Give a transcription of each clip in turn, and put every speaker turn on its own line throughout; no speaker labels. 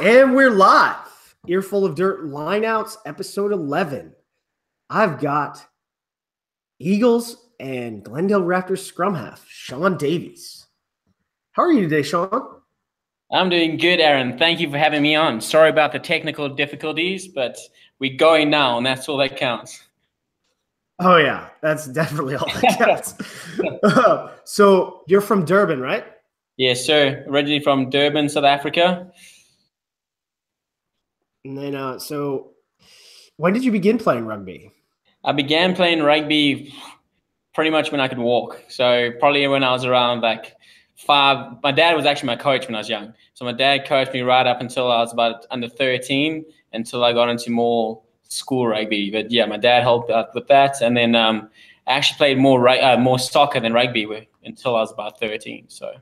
And we're live. Earful of Dirt Lineouts, episode 11. I've got Eagles and Glendale Raptors Scrum-half, Shaun Davies. How are you today, Shaun?
I'm doing good, Aaron. Thank you for having me on. Sorry about the technical difficulties, but we're going now, and that's all that counts.
Oh, yeah. That's definitely all that counts. So you're from Durban, right?
Yes, sir. Originally from Durban, South Africa.
And then, so when did you begin playing rugby?
I began playing rugby pretty much when I could walk. So probably when I was around like 5. My dad was actually my coach when I was young. So my dad coached me right up until I was about under 13, until I got into more school rugby. But yeah, my dad helped out with that. And then I actually played more soccer than rugby until I was about 13. So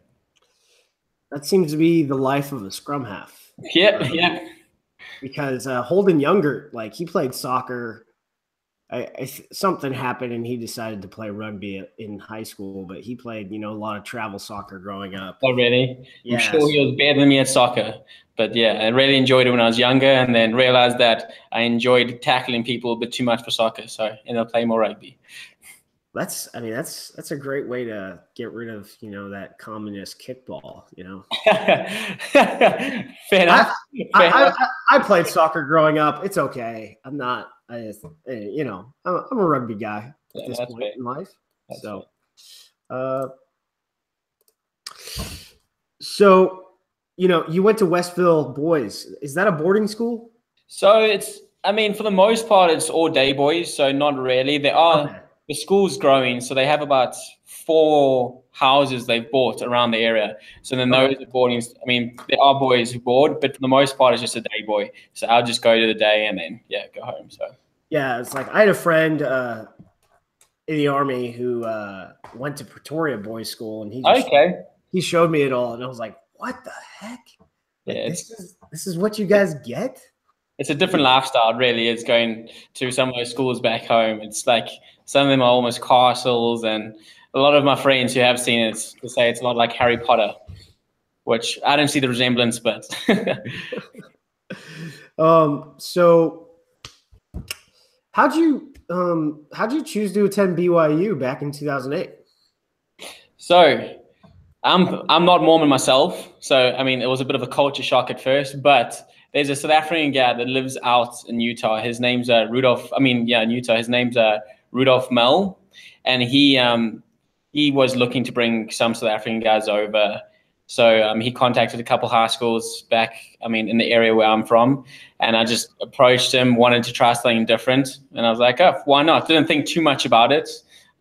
that seems to be the life of a scrum half.
Yeah.
Because Holden Younger, like he played soccer. Something happened and he decided to play rugby in high school, but he played, a lot of travel soccer growing up.
Oh, really?
Yeah.
I'm sure he was better than me at soccer. But yeah, I really enjoyed it when I was younger, and then realized that I enjoyed tackling people a bit too much for soccer. So I ended up playing more rugby.
That's a great way to get rid of, that communist kickball,
Fair enough.
I played soccer growing up. It's okay. I'm not, I'm a rugby guy at this point in life. So, you went to Westville Boys. Is that a boarding school?
So for the most part, it's all day boys. So not really. The school's growing, so they have about 4 houses they've bought around the area. So then those are boardings. There are boys who board, but for the most part, it's just a day boy. So I'll just go to the day and then go home. So
yeah, it's like I had a friend in the Army who went to Pretoria Boys School, and he showed me it all, and I was like, "What the heck? This is what you guys get."
It's a different lifestyle, really. It's going to some of those schools back home. It's like some of them are almost castles, and a lot of my friends who have seen it say it's a lot like Harry Potter, which I don't see the resemblance, but.
So how'd you choose to attend BYU back in 2008?
So I'm not Mormon myself, so it was a bit of a culture shock at first, but there's a South African guy that lives out in Utah. His name's Rudolph. In Utah. His name's Rudolph Mel, and he was looking to bring some South African guys over. So he contacted a couple high schools back, in the area where I'm from, and I just approached him, wanted to try something different, and I was like, oh, why not? Didn't think too much about it.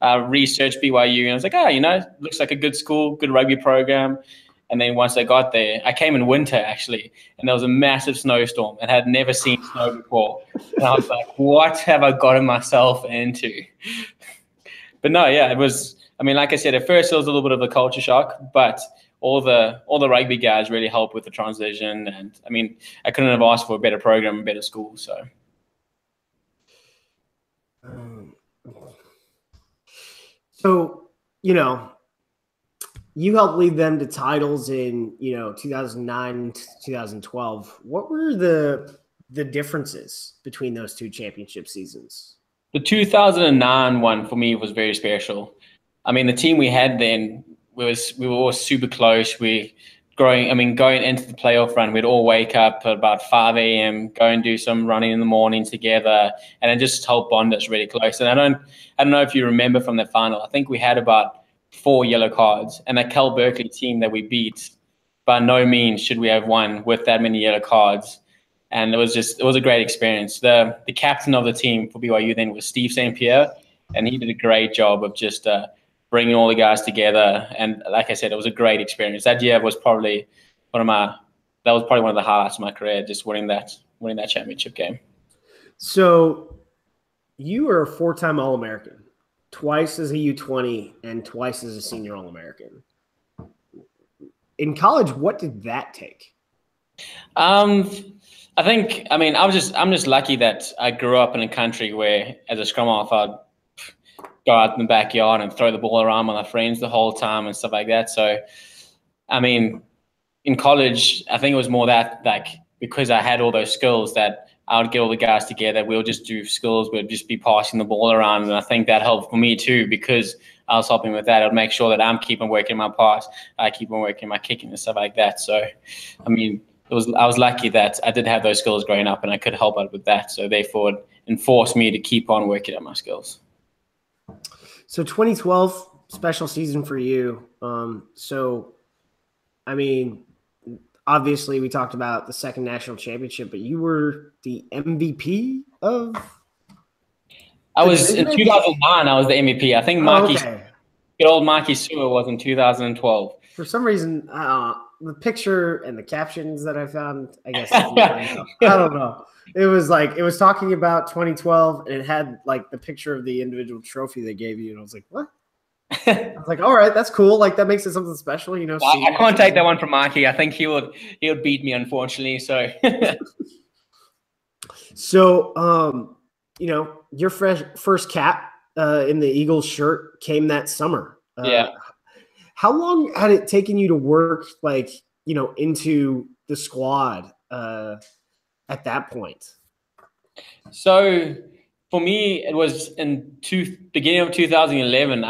Researched BYU, and I was like, it looks like a good school, good rugby program. And then once I got there, I came in winter actually, and there was a massive snowstorm and had never seen snow before. And I was like, what have I gotten myself into? But no, it was, like I said, at first it was a little bit of a culture shock, but all the rugby guys really helped with the transition. And I couldn't have asked for a better program, a better school.
So, you helped lead them to titles in, 2009, 2012. What were the differences between those two championship seasons?
The 2009 one for me was very special. The team we had then we were all super close. Going into the playoff run, we'd all wake up at about 5 a.m., go and do some running in the morning together, and it just helped bond us really close. And I don't know if you remember from the final. I think we had about 4 yellow cards, and that Cal Berkeley team that we beat, by no means should we have won with that many yellow cards. And it was a great experience. The captain of the team for BYU then was Steve St. Pierre, and he did a great job of just bringing all the guys together. And like I said, it was a great experience. That year was probably one of the highlights of my career, just winning that championship game.
So you were a 4-time All-American, twice as a U20 and twice as a senior All-American. In college, what did that take?
I think, I'm just lucky that I grew up in a country where, as a scrum-half, I'd go out in the backyard and throw the ball around with my friends the whole time and stuff like that. So, in college, I think it was more that, like, because I had all those skills that I would get all the guys together. We'll just do skills. We'll just be passing the ball around. And I think that helped for me too, because I was helping with that. I'd make sure that I'm keeping working my pass. I keep on working my kicking and stuff like that. So, I mean, I was lucky that I did have those skills growing up and I could help out with that. So therefore it enforced me to keep on working on my skills.
So 2012, special season for you. So, I mean, obviously we talked about the second national championship, but you were the MVP of.
I was in 2009. I was the MVP. I think good old Mikey Sewer was in 2012.
For some reason, the picture and the captions that I found, I guess, I don't know. It was talking about 2012, and it had like the picture of the individual trophy they gave you, and I was like, what? I was like, all right, that's cool. Like that makes it something special, you know.
I can't take that one from Mikey. I think he would beat me, unfortunately. So,
so you know, your first cap in the Eagles shirt came that summer.
Yeah.
How long had it taken you to work, like, you know, into the squad at that point?
So for me, it was in beginning of 2011.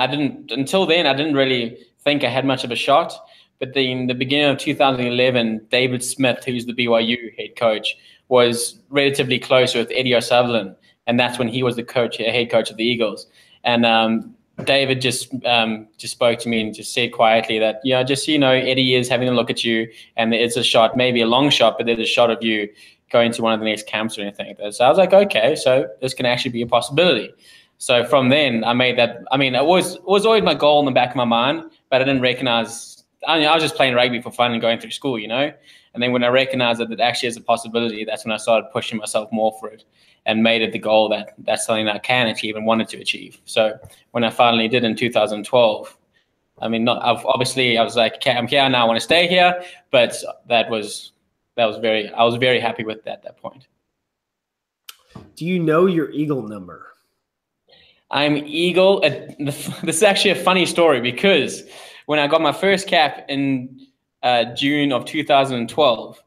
Until then, I didn't really think I had much of a shot. But then in the beginning of 2011, David Smith, who's the BYU head coach, was relatively close with Eddie O'Sullivan. And that's when he was the head coach of the Eagles. And David just spoke to me and just said quietly that, Eddie is having a look at you, and it's a shot, maybe a long shot, but there's a shot of you going to one of the next camps or anything like that. So I was like, okay, so this can actually be a possibility. So from then, I made that. I mean, it was always my goal in the back of my mind, but I didn't recognize. I was just playing rugby for fun and going through school, you know. And then when I recognized that it actually is a possibility, that's when I started pushing myself more for it and made it the goal that that's something that I can achieve and wanted to achieve. So when I finally did in 2012, I mean, I was like, okay, I'm here now, I want to stay here. But I was very happy with that at that point.
Do you know your Eagle number?
I'm Eagle. This is actually a funny story, because when I got my first cap in June of 2012,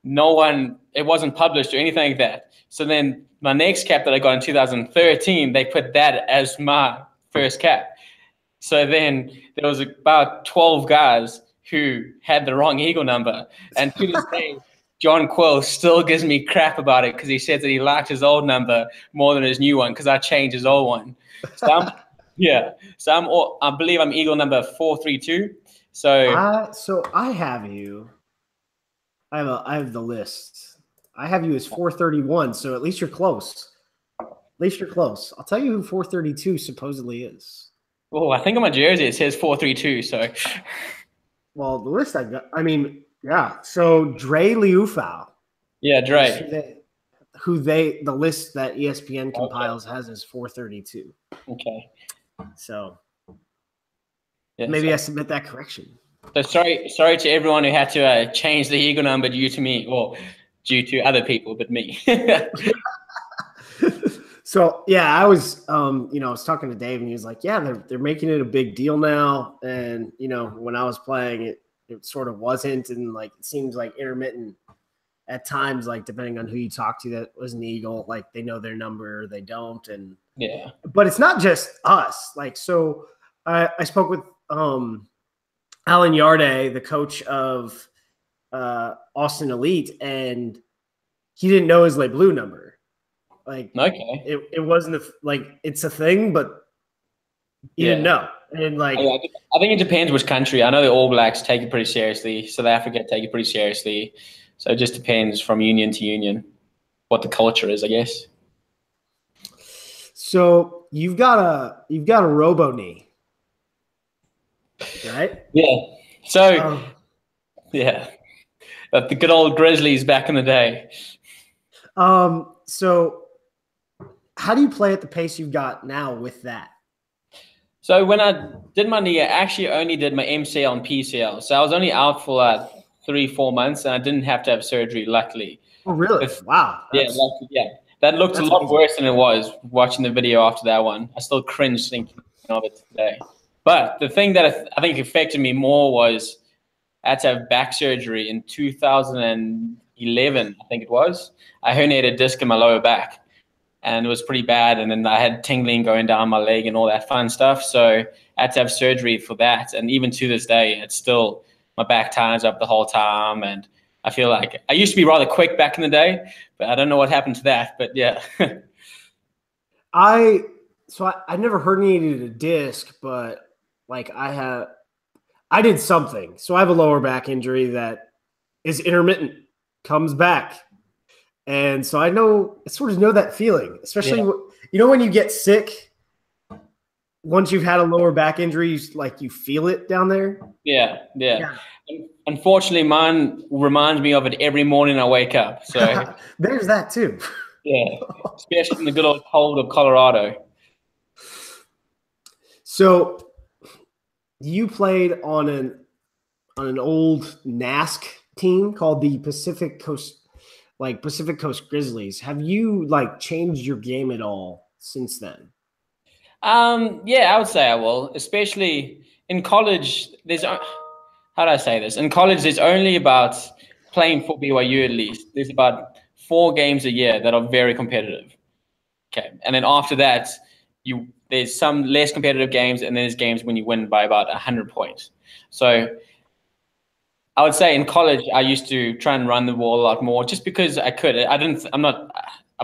it wasn't published or anything like that. So then my next cap that I got in 2013, they put that as my first cap. So then there was about 12 guys who had the wrong Eagle number. And to this day, John Quill still gives me crap about it, because he says that he liked his old number more than his new one, because I changed his old one. So I believe I'm Eagle number 432.
So I have you. I have the list. I have you as 431. So at least you're close. I'll tell you who 432 supposedly is.
Oh, I think on my jersey it says 432. So,
well, the list I got. I mean, yeah. So Dre Liufau.
Yeah, Dre.
The list that ESPN compiles has is 432.
Okay.
So maybe I submit that correction.
So sorry to everyone who had to change the Eagle number due to me, or due to other people, but me.
So yeah, I was I was talking to Dave, and he was like, yeah, they're making it a big deal now. And when I was playing it sort of wasn't, and like it seems like intermittent at times, like depending on who you talk to that was an Eagle, like they know their number or they don't. And
yeah,
but it's not just us. Like, so I spoke with Alan Yarde, the coach of Austin Elite, and he didn't know his like blue number. Like,
okay,
it wasn't it's a thing, but you didn't know. And like,
I think it depends which country. I know the All Blacks take it pretty seriously. South Africa take it pretty seriously. So it just depends from union to union what the culture is, I guess.
So you've got a robo knee, right?
Yeah. So yeah, the good old Grizzlies back in the day.
So how do you play at the pace you've got now with that?
So when I did my knee, I actually only did my MCL and PCL. So I was only out for 3-4 months, and I didn't have to have surgery, luckily.
Oh, really? Wow.
That looked a lot worse than it was watching the video after that one. I still cringe thinking of it today. But the thing that I think affected me more was I had to have back surgery in 2011 11, I think it was, I herniated a disc in my lower back, and it was pretty bad. And then I had tingling going down my leg and all that fun stuff. So I had to have surgery for that. And even to this day, it's still, my back tightens up the whole time. And I feel like I used to be rather quick back in the day, but I don't know what happened to that. But yeah.
I never herniated a disc, but like I did something. So I have a lower back injury that is intermittent, comes back. And so I sort of know that feeling, especially, when you get sick, once you've had a lower back injury, you feel it down there.
Yeah. Unfortunately, mine reminds me of it every morning I wake up. So
there's that too.
Yeah, especially in the good old cold of Colorado.
So you played on an old NASC team called the Pacific Coast Grizzlies. Have you changed your game at all since then?
Yeah, I would say I will, especially in college. How do I say this? In college, there's only about, playing for BYU at least, there's about 4 games a year that are very competitive. Okay. And then after that, there's some less competitive games, and then there's games when you win by about 100 points. So I would say in college, I used to try and run the ball a lot more just because I could. I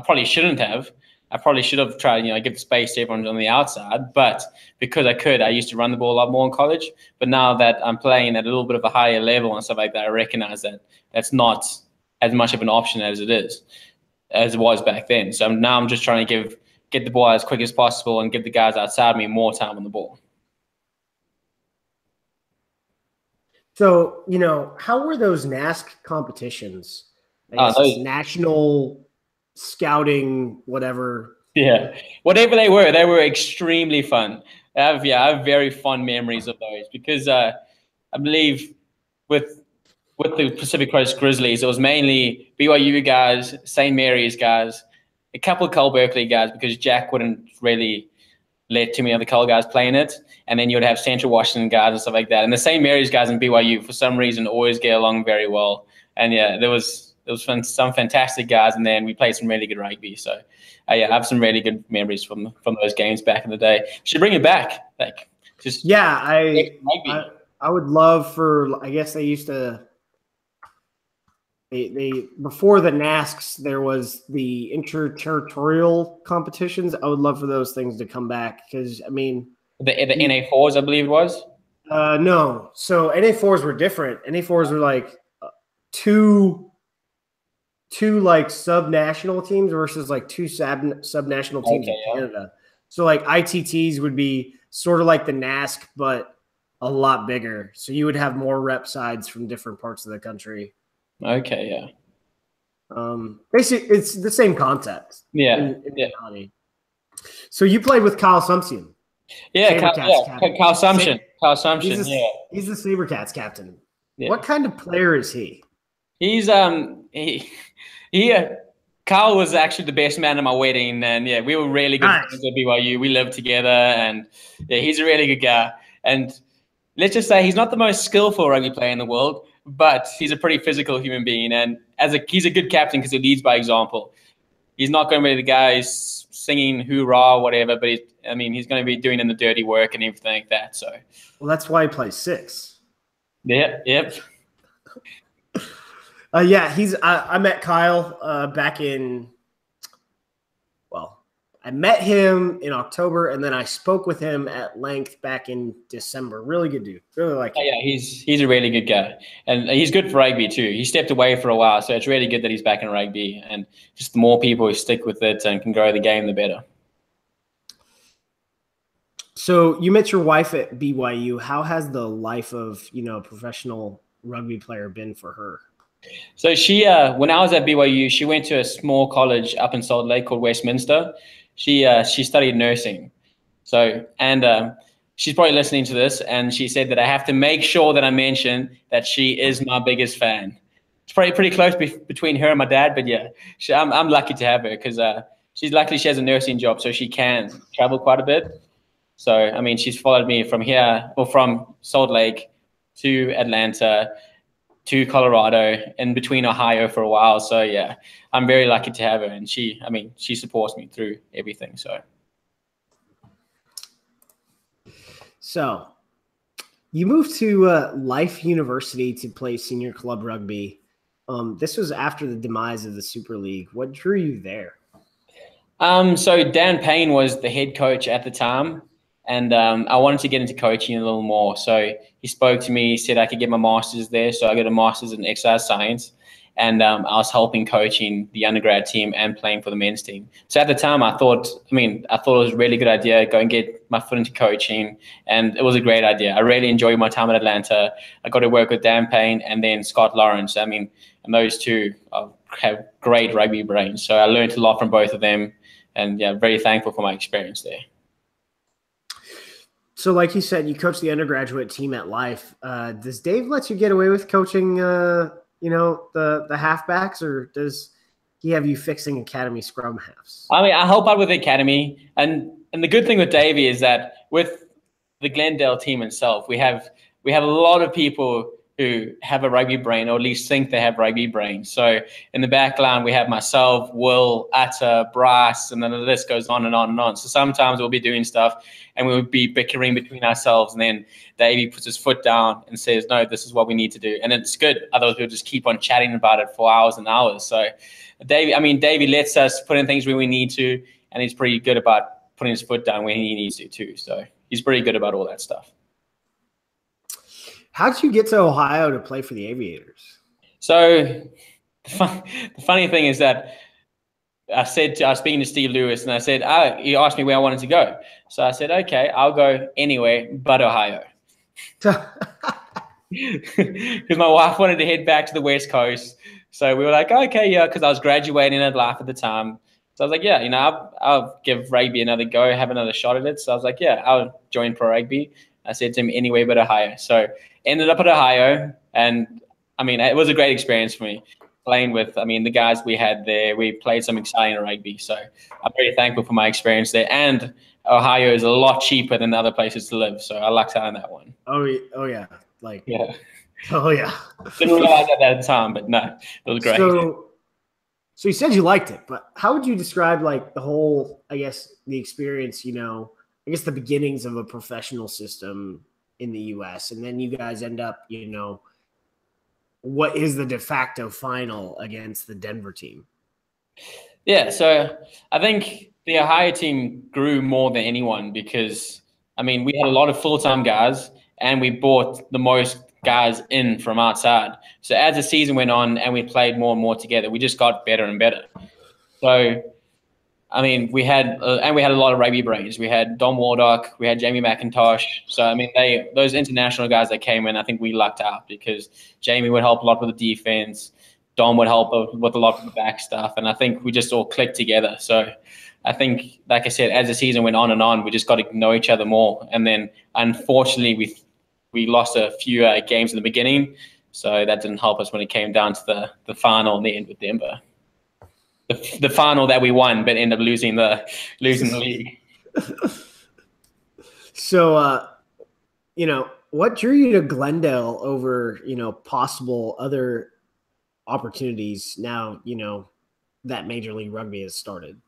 probably shouldn't have. I probably should have tried, give the space to everyone on the outside. But because I could, I used to run the ball a lot more in college. But now that I'm playing at a little bit of a higher level and stuff like that, I recognize that that's not as much of an option as it was back then. So now I'm just trying to get the ball as quick as possible and give the guys outside me more time on the ball.
So, how were those NASC competitions? I guess it's national scouting, whatever.
Yeah, whatever they were extremely fun. I have very fond memories of those because I believe with the Pacific Coast Grizzlies, it was mainly BYU guys, St. Mary's guys, a couple of Cole Berkeley guys, because Jack wouldn't really let too many other Cole guys play in it. And then you would have Central Washington guys and stuff like that. And the St. Mary's guys in BYU, for some reason, always get along very well. And yeah, there was some fantastic guys, and then we played some really good rugby. So I have some really good memories from those games back in the day. Should bring it back.
I would love for, I guess they used to, they before the NASCs, there was the interterritorial competitions. I would love for those things to come back because,
the NA4s, I believe it was.
No, so NA4s were different. NA4s were two sub-national teams versus 2 sub-national teams in Canada. So ITTs would be sort of like the NASC, but a lot bigger. So you would have more rep sides from different parts of the country.
Okay, yeah.
Basically, it's the same concept.
Yeah.
In reality. So you played with Kyle Sumption.
Yeah, Kyle Sumption. Kyle Sumption.
He's the SaberCats captain. Yeah. What kind of player is he?
He's Kyle was actually the best man at my wedding, and yeah, we were really good friends at BYU. We lived together, and yeah, he's a really good guy. And let's just say he's not the most skillful rugby player in the world, but he's a pretty physical human being, and he's a good captain because he leads by example. He's not going to be the guy who's singing hoorah or whatever, but he's going to be doing in the dirty work and everything like that. So,
well, that's why he plays 6.
Yeah. Yep.
I met Kyle back in. Well, I met him in October, and then I spoke with him at length back in December. Really good dude. Really like him.
Yeah, he's a really good guy, and he's good for rugby too. He stepped away for a while, so it's really good that he's back in rugby. And just the more people who stick with it and can grow the game, the better.
So you met your wife at BYU. How has the life of professional rugby player been for her?
So she, when I was at BYU, she went to a small college up in Salt Lake called Westminster. She studied nursing. So, and she's probably listening to this, and she said that I have to make sure that I mention that she is my biggest fan. It's probably pretty close between her and my dad, but yeah, I'm lucky to have her because she's lucky she has a nursing job, so she can travel quite a bit. So, she's followed me from here, or from Salt Lake to Atlanta, to Colorado, in between Ohio for a while. So yeah, I'm very lucky to have her, and she supports me through everything.
So you moved to Life University to play senior club rugby. This was after the demise of the Super League. What drew you there?
So Dan Payne was the head coach at the time, and I wanted to get into coaching a little more. So he spoke to me, he said I could get my master's there. So I got a master's in exercise science, and I was helping coaching the undergrad team and playing for the men's team. So at the time, I thought it was a really good idea, go and get my foot into coaching, and it was a great idea. I really enjoyed my time at Atlanta. I got to work with Dan Payne and then Scott Lawrence. And those two have great rugby brains. So I learned a lot from both of them. And yeah, very thankful for my experience there.
So like you said, you coach the undergraduate team at Life. Does Dave let you get away with coaching, the halfbacks, or does he have you fixing academy scrum halves?
I help out with the academy. And the good thing with Davey is that with the Glendale team itself, we have a lot of people who have a rugby brain, or at least think they have rugby brain. So in the back line, we have myself, Will, Atta, Bryce, and then the list goes on and on and on. So sometimes we'll be doing stuff and we'll be bickering between ourselves, and then Davey puts his foot down and says, no, this is what we need to do. And it's good. Otherwise, we'll just keep on chatting about it for hours and hours. So Davey lets us put in things where we need to, and he's pretty good about putting his foot down when he needs to too. So he's pretty good about all that stuff.
How did you get to Ohio to play for the Aviators?
So the funny thing is that I was speaking to Steve Lewis, and I said, he asked me where I wanted to go. So I said, okay, I'll go anywhere but Ohio. Because my wife wanted to head back to the West Coast. So we were like, okay, yeah, because I was graduating at Life at the time. So I was like, yeah, I'll give rugby another go, have another shot at it. So I was like, yeah, I'll join pro rugby. I said to him, anywhere but Ohio. So ended up at Ohio, and it was a great experience for me playing with the guys we had there. We played some exciting rugby, so I'm very thankful for my experience there. And Ohio is a lot cheaper than other places to live, so I lucked out on that one.
Oh yeah,
yeah.
Oh yeah.
Didn't realize that at the time, but no, it was great.
So you said you liked it, but how would you describe the whole, the experience? The beginnings of a professional system in the U.S., and then you guys end up, what is the de facto final against the Denver team?
Yeah, so I think the Ohio team grew more than anyone because, we had a lot of full-time guys, and we brought the most guys in from outside. So as the season went on and we played more and more together, we just got better and better. So we had a lot of rugby brains. We had Dom Wardock, we had Jamie McIntosh. So those international guys that came in, I think we lucked out because Jamie would help a lot with the defense. Dom would help with a lot of the back stuff, and I think we just all clicked together. So I think, like I said, as the season went on and on, we just got to know each other more. And then unfortunately, we lost a few games in the beginning, so that didn't help us when it came down to the final in the end with Denver. The final that we won, but ended up losing the league.
So, what drew you to Glendale over, possible other opportunities now, that Major League Rugby has started?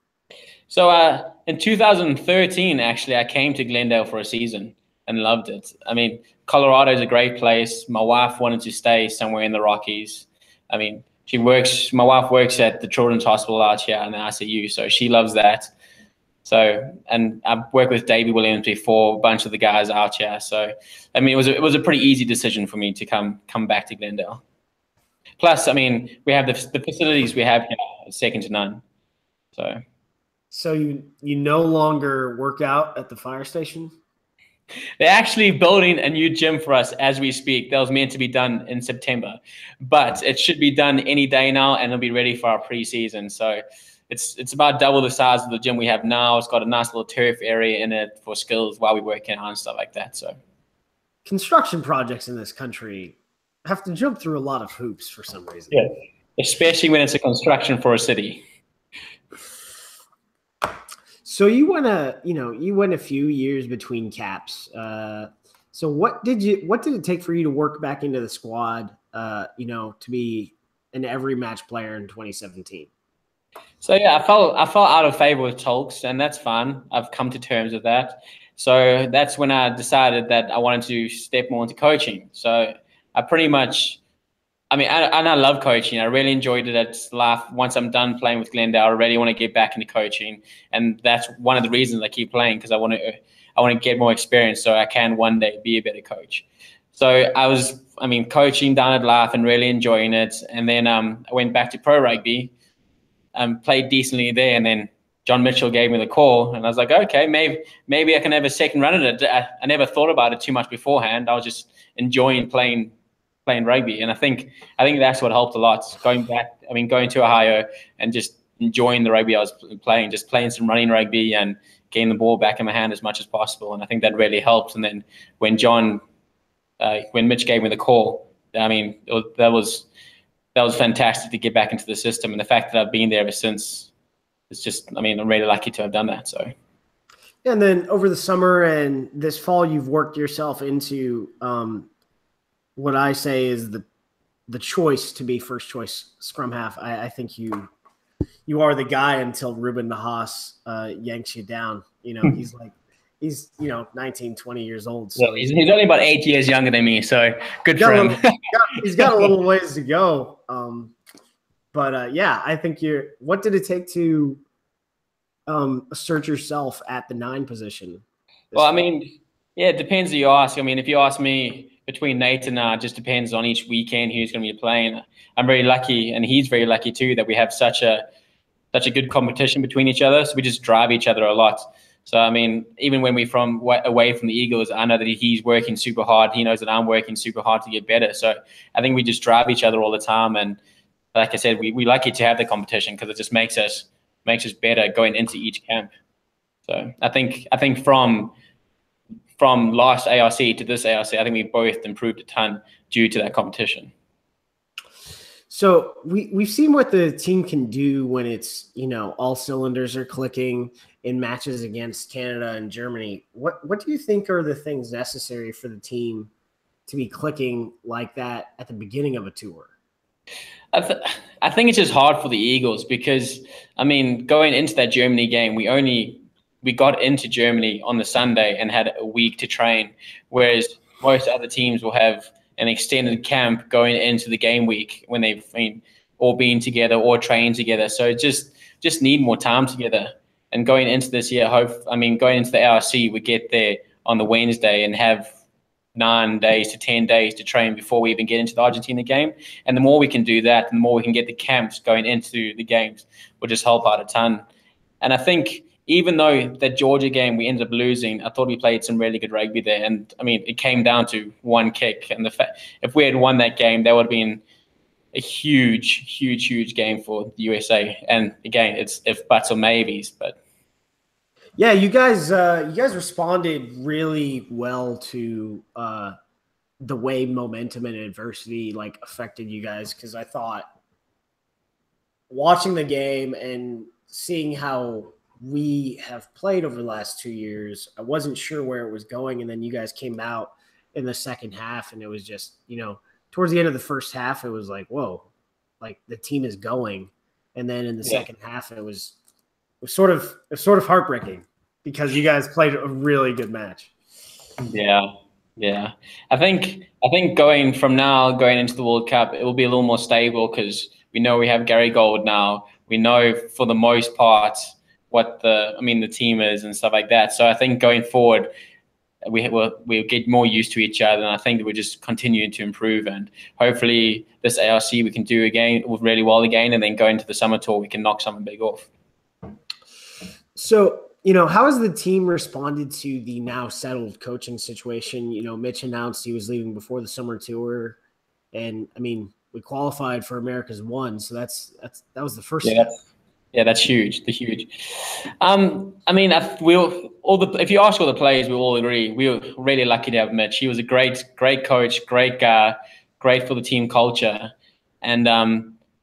So in 2013, actually, I came to Glendale for a season and loved it. Colorado is a great place. My wife wanted to stay somewhere in the Rockies. My wife works at the Children's Hospital out here in the ICU, so she loves that. So, and I've worked with Davey Williams before, a bunch of the guys out here. So, it was a pretty easy decision for me to come back to Glendale. Plus, we have the facilities we have here, second to none.
So you no longer work out at the fire station?
They're actually building a new gym for us as we speak. That was meant to be done in September, but it should be done any day now, and it'll be ready for our preseason. So it's about double the size of the gym we have now. It's got a nice little turf area in it for skills while we're working on and stuff like that. So
construction projects in this country have to jump through a lot of hoops for some reason.
Yeah, especially when it's a construction for a city.
So you went a few years between caps. So what did it take for you to work back into the squad? to be an every match player in 2017?
So yeah, I felt out of favor with Tolks, and that's fine. I've come to terms with that. So that's when I decided that I wanted to step more into coaching. So I pretty much, I love coaching. I really enjoyed it at life. Once I'm done playing with Glendale, I really want to get back into coaching, and that's one of the reasons I keep playing, because I want to get more experience so I can one day be a better coach. So I was, coaching down at life and really enjoying it, and then I went back to pro rugby. Played decently there, and then John Mitchell gave me the call, and I was like, okay, maybe I can have a second run at it. I never thought about it too much beforehand. I was just enjoying playing rugby, and I think that's what helped a lot. Going to Ohio and just enjoying the rugby I was playing, just playing some running rugby and getting the ball back in my hand as much as possible, and I think that really helped. And then when Mitch gave me the call, that was fantastic to get back into the system. And the fact that I've been there ever since, it's just, I'm really lucky to have done that. So.
And then over the summer and this fall, you've worked yourself into what I say is the choice to be first choice scrum half. I think you are the guy until Ruben Nahas yanks you down. He's 19, 20 years old. So
he's only about 8 years younger than me. So good for him.
He's got a little ways to go. I think what did it take to assert yourself at the 9 position?
Well, it depends who you ask. If you ask me, between Nate and I, it just depends on each weekend who's going to be playing. I'm very lucky, and he's very lucky too, that we have such a good competition between each other. So we just drive each other a lot. So, even when we're away from the Eagles, I know that he's working super hard. He knows that I'm working super hard to get better. So I think we just drive each other all the time. And like I said, we lucky to have the competition, because it just makes us better going into each camp. So I think from last ARC to this ARC, I think we both improved a ton due to that competition.
So we've seen what the team can do when it's, all cylinders are clicking in matches against Canada and Germany. What do you think are the things necessary for the team to be clicking like that at the beginning of a tour?
I think it's just hard for the Eagles because, going into that Germany game, we got into Germany on the Sunday and had a week to train, whereas most other teams will have an extended camp going into the game week when they've all been together or trained together. So just need more time together. And going into this year, going into the ARC, we get there on the Wednesday and have 9 days to 10 days to train before we even get into the Argentina game. And the more we can do that, the more we can get the camps going into the games, will just help out a ton. And I think even though that Georgia game we ended up losing, I thought we played some really good rugby there. And it came down to one kick. And if we had won that game, that would have been a huge game for the USA. And again, it's if buts or maybes, but.
Yeah, you guys responded really well to the way momentum and adversity affected you guys, because I thought watching the game and seeing how we have played over the last 2 years, I wasn't sure where it was going, and then you guys came out in the second half, and it was just towards the end of the first half, it was whoa, the team is going, and then in the second half, it was sort of heartbreaking because you guys played a really good match.
Yeah. I think going into the World Cup, it will be a little more stable because we know we have Gary Gold now. We know for the most part what the team is and stuff like that. So I think going forward, we'll get more used to each other, and I think we're just continuing to improve. And hopefully this ARC we can do again really well again, and then go into the summer tour we can knock something big off.
So, how has the team responded to the now settled coaching situation? Mitch announced he was leaving before the summer tour, and we qualified for America's One, so that was the first step.
Yeah, that's huge. The huge. If you ask all the players, we all agree we were really lucky to have Mitch. He was a great coach, great guy, great for the team culture. And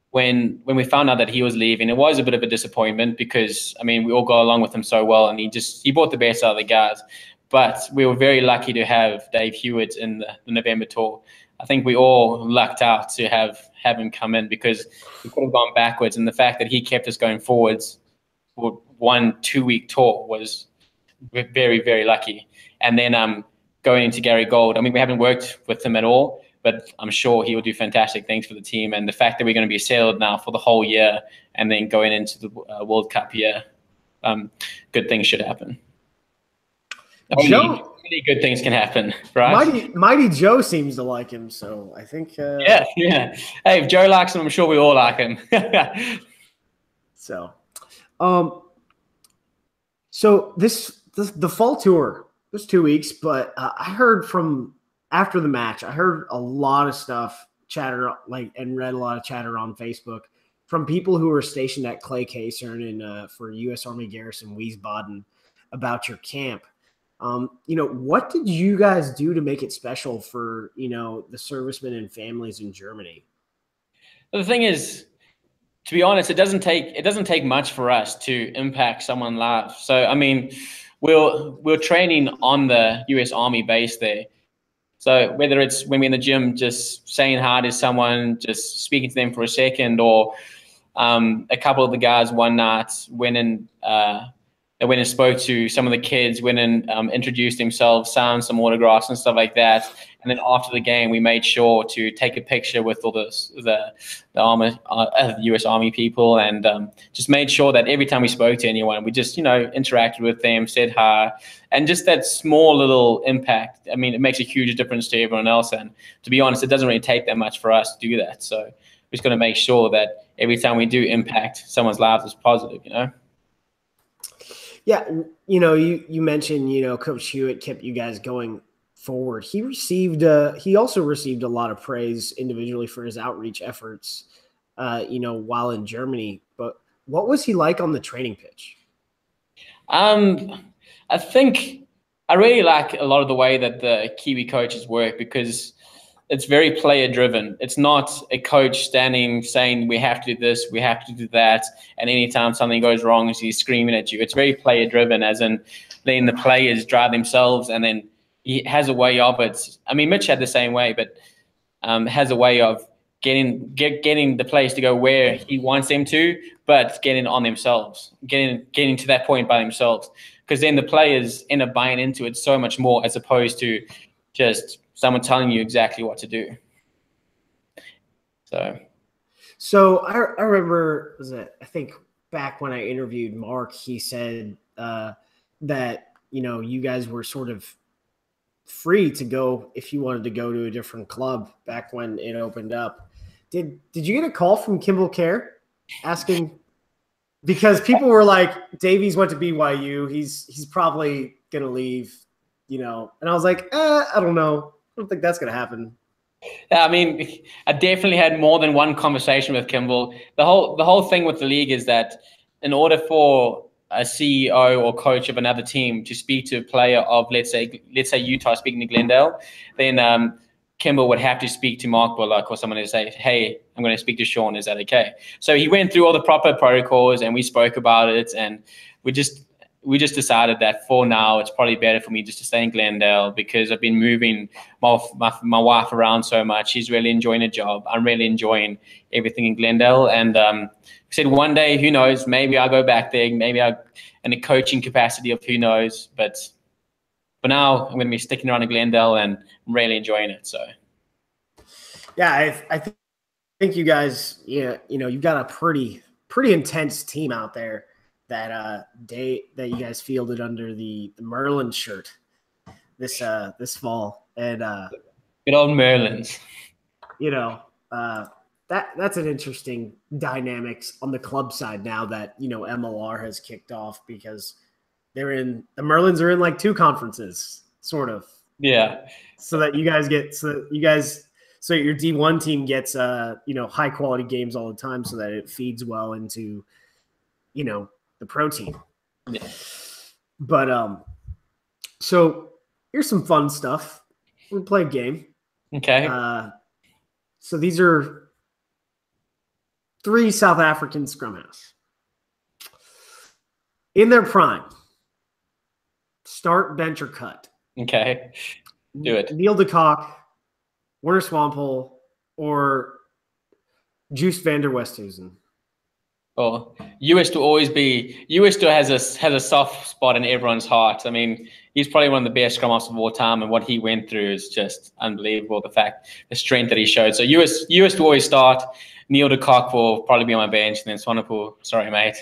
when we found out that he was leaving, it was a bit of a disappointment because we all got along with him so well, and he brought the best out of the guys. But we were very lucky to have Dave Hewitt in the November tour. I think we all lucked out to have him come in, because we could have gone backwards. And the fact that he kept us going forwards for 1-2 week tour was very, very lucky. And then going into Gary Gold, I mean, we haven't worked with him at all, but I'm sure he will do fantastic things for the team. And the fact that we're going to be settled now for the whole year and then going into the World Cup year, good things should happen. Only good things can happen, right?
Mighty Joe seems to like him, so I think.
Yeah. Hey, if Joe likes him, I'm sure we all like him.
So the fall tour was 2 weeks, but I heard from after the match, I heard a lot of stuff and read a lot of chatter on Facebook from people who were stationed at Clay Casern and for U.S. Army Garrison Wiesbaden about your camp. What did you guys do to make it special for, the servicemen and families in Germany?
The thing is, to be honest, it doesn't take much for us to impact someone's life. So, I mean, we're training on the US Army base there. So whether it's when we're in the gym, just saying hi to someone, just speaking to them for a second, or a couple of the guys one night went and spoke to some of the kids, went and introduced themselves, signed some autographs and stuff like that. And then after the game, we made sure to take a picture with all the U.S. Army people, and just made sure that every time we spoke to anyone, we just interacted with them, said hi, and just that small little impact. I mean, it makes a huge difference to everyone else. And to be honest, it doesn't really take that much for us to do that. So we're just going to make sure that every time we do impact someone's lives, it's positive.
Yeah, you mentioned, Coach Hewitt kept you guys going forward. He also received a lot of praise individually for his outreach efforts, while in Germany. But what was he like on the training pitch?
I think I really like a lot of the way that the Kiwi coaches work, because it's very player driven. It's not a coach standing saying we have to do this, we have to do that, and anytime something goes wrong, he's screaming at you. It's very player driven, as in letting the players drive themselves, and then he has a way of it. I mean, Mitch had the same way, but has a way of getting the players to go where he wants them to, but getting on themselves, getting to that point by themselves, because then the players end up buying into it so much more, as opposed to just someone telling you exactly what to do.
So I remember, I think back when I interviewed Mark, he said that, you guys were sort of free to go if you wanted to go to a different club back when it opened up. Did you get a call from Kimball Kerr asking, because people were like, Davies went to BYU, he's probably gonna leave, and I was like, I don't know. I don't think that's going to happen.
I mean, I definitely had more than one conversation with Kimball. The whole thing with the league is that in order for a CEO or coach of another team to speak to a player of, let's say Utah speaking to Glendale, then Kimball would have to speak to Mark Bullock or someone to say, hey, I'm going to speak to Shaun. Is that okay? So he went through all the proper protocols, and we spoke about it, and we just decided that for now, it's probably better for me just to stay in Glendale, because I've been moving my wife around so much. She's really enjoying her job. I'm really enjoying everything in Glendale. And I said one day, who knows, maybe I'll go back there. Maybe in a coaching capacity of who knows. But for now, I'm going to be sticking around in Glendale, and I'm really enjoying it. So,
yeah, I think you guys, you've got a pretty intense team out there that you guys fielded under the Merlin shirt this fall, and
good old Merlins.
That's an interesting dynamics on the club side now that MLR has kicked off, because the Merlins are in like two conferences, sort of.
Yeah.
So that your D1 team gets high quality games all the time, so that it feeds well into the pro team.
Yeah.
But so here's some fun stuff. We'll play a game.
Okay.
So these are 3 South African scrum-halves in their prime. Start, bench, or cut.
Okay. Do it.
Neil de Kock, Werner Swampole, or Juice van der Westhuizen?
Oh, US2 has a soft spot in everyone's heart. I mean, he's probably one of the best scrum-halves of all time, and what he went through is just unbelievable. The strength that he showed. So US to always start. Neil de Kock will probably be on my bench, and then Swanepoel. Sorry, mate.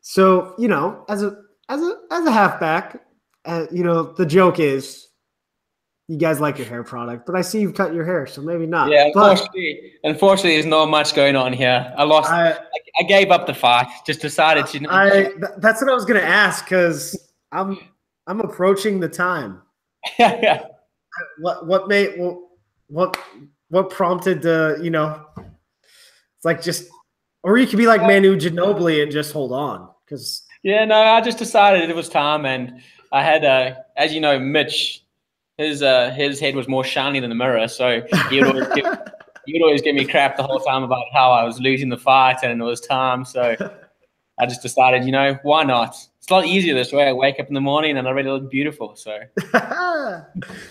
So, as a halfback, the joke is you guys like your hair product, but I see you've cut your hair, so maybe not.
Yeah, unfortunately, there's not much going on here. I lost. I gave up the fight. Just decided to.
That's what I was going to ask, because I'm approaching the time.
Yeah.
What prompted the it's like just, or you could be like Manu Ginobili and just hold on, because
I just decided it was time, and I had as you know, Mitch. His head was more shiny than the mirror, so he'd always give me crap the whole time about how I was losing the fight and it was time. So I just decided, why not? It's a lot easier this way. I wake up in the morning and I already look beautiful. So,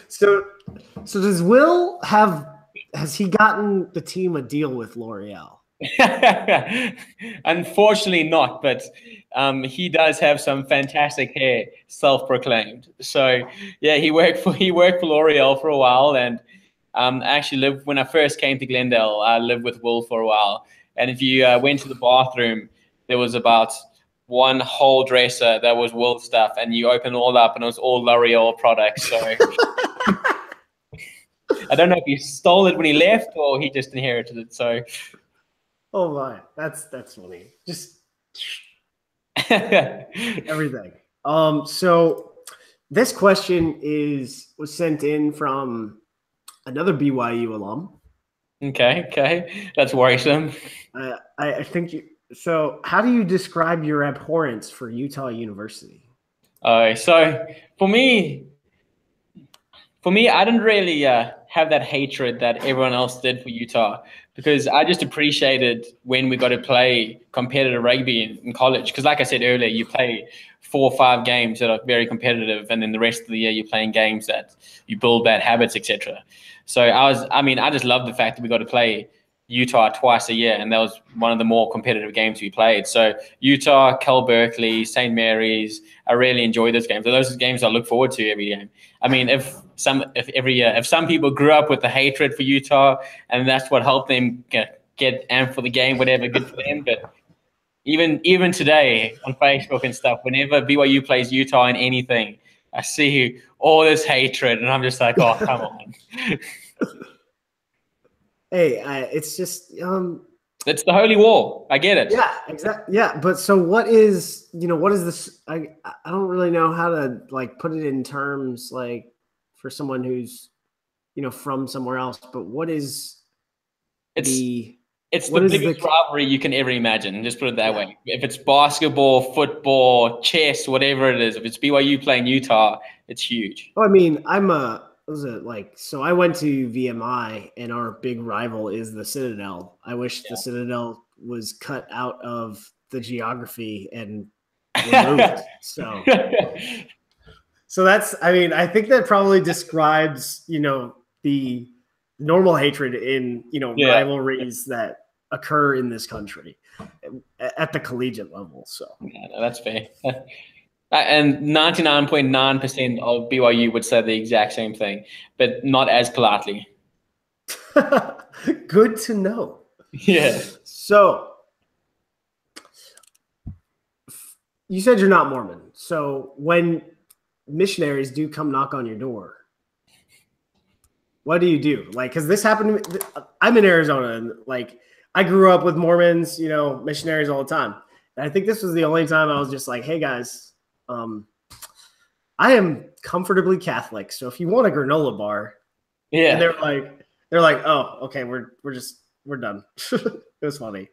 so has he gotten the team a deal with L'Oreal?
Unfortunately not, but he does have some fantastic hair, self-proclaimed. So yeah, he worked for L'Oreal for a while, and actually when I first came to Glendale, I lived with Will for a while. And if you went to the bathroom, there was about one whole dresser that was Will stuff, and you open it all up and it was all L'Oreal products. So I don't know if he stole it when he left or he just inherited it. So
oh my, that's funny. Just everything. So this question was sent in from another BYU alum.
Okay, that's worrisome.
I think so. How do you describe your abhorrence for Utah University?
So for me, I didn't really have that hatred that everyone else did for Utah, because I just appreciated when we got to play competitive rugby in college. Because like I said earlier, you play 4 or 5 games that are very competitive, and then the rest of the year you're playing games that you build bad habits, etc. So I just love the fact that we got to play Utah twice a year, and that was one of the more competitive games we played. So Utah, Cal Berkeley, St. Mary's, I really enjoy those games. Those are games I look forward to every game. I mean, if some people grew up with the hatred for Utah and that's what helped them get amped for the game, whatever, good for them. But even today on Facebook and stuff, whenever BYU plays Utah in anything, I see all this hatred, and I'm just like, oh, come on.
Hey, it's just
it's the holy war. I get it.
Yeah, exactly. Yeah, but so what is this? I don't really know how to put it in terms for someone who's from somewhere else. But what is
it's the biggest rivalry you can ever imagine. Just put it that way. If it's basketball, football, chess, whatever it is, if it's BYU playing Utah, it's huge.
Oh, I mean, so I went to VMI, and our big rival is the Citadel. I wish the Citadel was cut out of the geography and removed. So that's, I mean, I think that probably describes, the normal hatred in, rivalries that occur in this country at the collegiate level. So
yeah, no, that's fair. And 99.9% of BYU would say the exact same thing, but not as politely.
Good to know.
Yeah.
So you said you're not Mormon. So when missionaries do come knock on your door, what do you do? Because this happened to me. I'm in Arizona, and I grew up with Mormons, missionaries all the time. And I think this was the only time I was just like, hey guys, I am comfortably Catholic, so if you want a granola bar, and they're like, oh, okay, we're done. It was funny.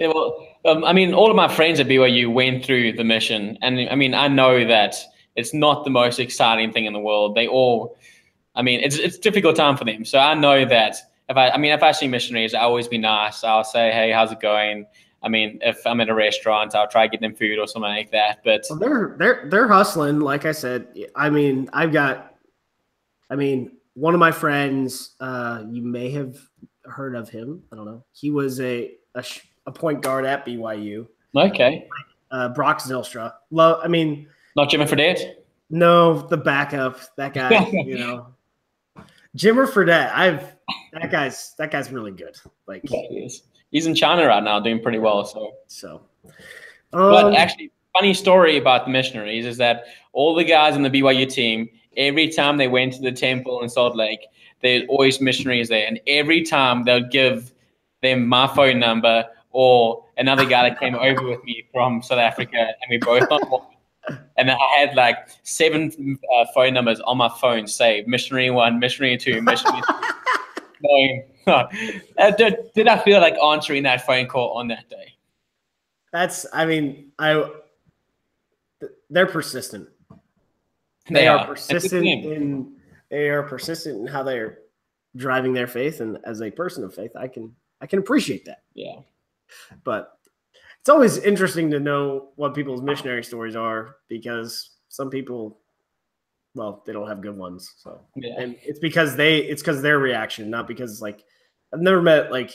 Yeah, well, I mean, all of my friends at BYU went through the mission, and I mean, I know that it's not the most exciting thing in the world. It's a difficult time for them. So I know that if I see missionaries, I always be nice. I'll say, hey, how's it going? I mean, if I'm at a restaurant, I'll try to get them food or something like that. But
they're hustling. Like I said, I mean, I've got I mean, one of my friends, you may have heard of him. I don't know. He was a point guard at BYU.
Okay.
Brock Zylstra.
Not Jimmy Fredette?
No, the backup. That guy, Jimmer Fredette. That guy's really good. Like,
yeah, he is. He's in China right now, doing pretty well. But actually, funny story about the missionaries is that all the guys on the BYU team, every time they went to the temple in Salt Lake, there's always missionaries there, and every time they'll give them my phone number or another guy that came over with me from South Africa, and we both not. And I had like 7 phone numbers on my phone saved: missionary 1, missionary 2, missionary 3. Did I feel like answering that phone call on that day?
They're persistent. They are persistent in how they're driving their faith, and as a person of faith, I can appreciate that.
Yeah.
But it's always interesting to know what people's missionary stories are, because some people, well, they don't have good ones. So, and it's because their reaction, not because like I've never met like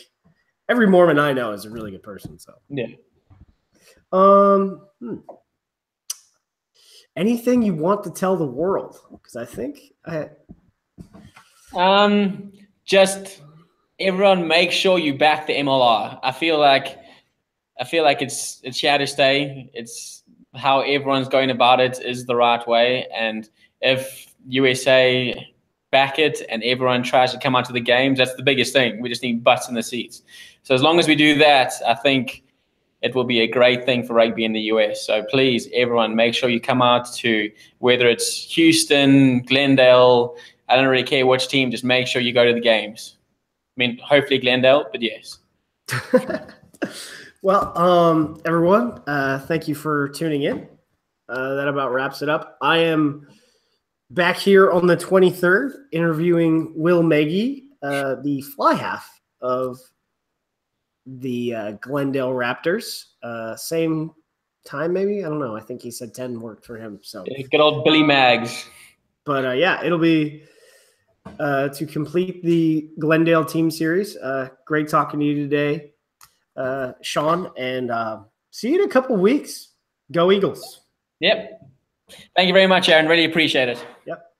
every Mormon I know is a really good person. So
yeah.
Anything you want to tell the world? Because I think
just everyone make sure you back the MLR. I feel like it's here to stay. It's how everyone's going about it is the right way. And if USA back it and everyone tries to come out to the games, that's the biggest thing. We just need butts in the seats. So as long as we do that, I think it will be a great thing for rugby in the US. So please, everyone, make sure you come out to, whether it's Houston, Glendale, I don't really care which team, just make sure you go to the games. I mean, hopefully Glendale, but yes.
Well, everyone, thank you for tuning in. That about wraps it up. I am back here on the 23rd interviewing Will Magee, the fly half of the Glendale Raptors. Same time, maybe? I don't know. I think he said 10 worked for him. So
good old Billy Mags.
But it'll be to complete the Glendale team series. Great talking to you today, Shaun, and see you in a couple weeks. Go Eagles.
Yep. Thank you very much, Aaron. Really appreciate it.
Yep.